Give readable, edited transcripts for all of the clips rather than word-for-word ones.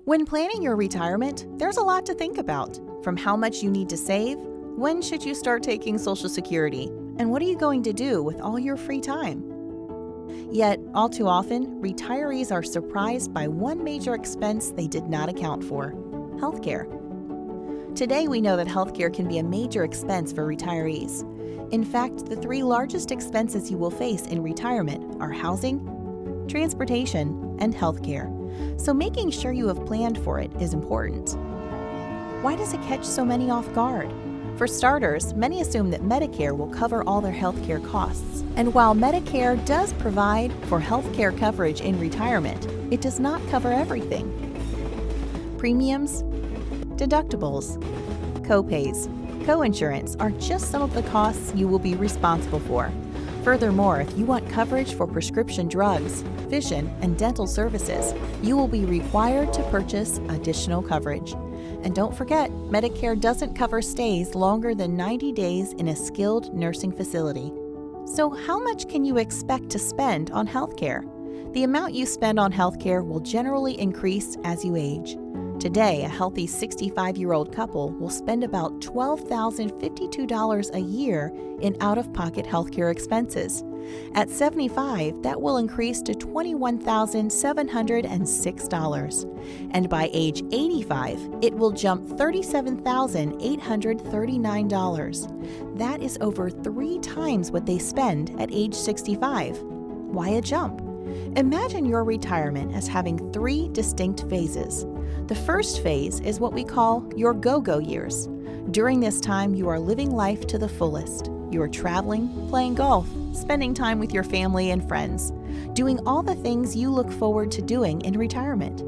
When planning your retirement, there's a lot to think about. From how much you need to save, when should you start taking Social Security, and what are you going to do with all your free time? Yet, all too often, retirees are surprised by one major expense they did not account for: healthcare. Today, we know that healthcare can be a major expense for retirees. In fact, the three largest expenses you will face in retirement are housing, transportation, and healthcare. So making sure you have planned for it is important. Why does it catch so many off guard? For starters, many assume that Medicare will cover all their healthcare costs. And while Medicare does provide for healthcare coverage in retirement, it does not cover everything. Premiums, deductibles, copays, coinsurance are just some of the costs you will be responsible for. Furthermore, if you want coverage for prescription drugs, vision, and dental services, you will be required to purchase additional coverage. And don't forget, Medicare doesn't cover stays longer than 90 days in a skilled nursing facility. So how much can you expect to spend on healthcare? The amount you spend on healthcare will generally increase as you age. Today, a healthy 65-year-old couple will spend about $12,052 a year in out-of-pocket healthcare expenses. At 75, that will increase to $21,706. And by age 85, it will jump $37,839. That is over 3 times what they spend at age 65. Why a jump? Imagine your retirement as having 3 distinct phases. The first phase is what we call your go-go years. During this time, you are living life to the fullest. You are traveling, playing golf, spending time with your family and friends, doing all the things you look forward to doing in retirement.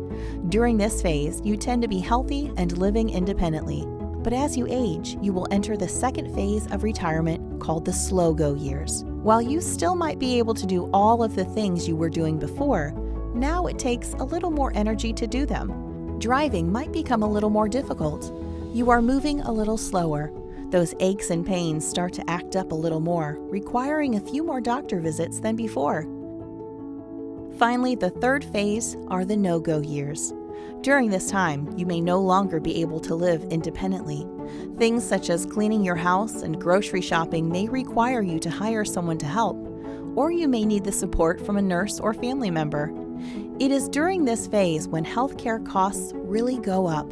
During this phase, you tend to be healthy and living independently. But as you age, you will enter the second phase of retirement called the slow-go years. While you still might be able to do all of the things you were doing before, now it takes a little more energy to do them. Driving might become a little more difficult. You are moving a little slower. Those aches and pains start to act up a little more, requiring a few more doctor visits than before. Finally, the third phase are the no-go years. During this time, you may no longer be able to live independently. Things such as cleaning your house and grocery shopping may require you to hire someone to help, or you may need the support from a nurse or family member. It is during this phase when healthcare costs really go up.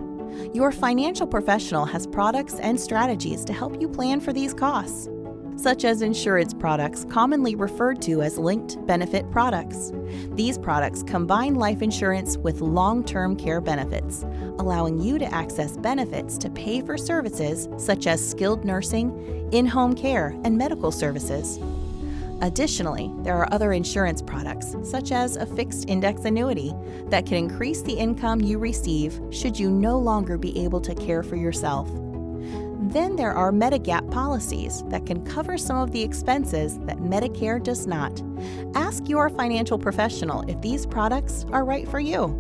Your financial professional has products and strategies to help you plan for these costs, such as insurance products commonly referred to as linked benefit products. These products combine life insurance with long-term care benefits, allowing you to access benefits to pay for services such as skilled nursing, in-home care, and medical services. Additionally, there are other insurance products, such as a fixed index annuity, that can increase the income you receive should you no longer be able to care for yourself. Then there are Medigap policies that can cover some of the expenses that Medicare does not. Ask your financial professional if these products are right for you.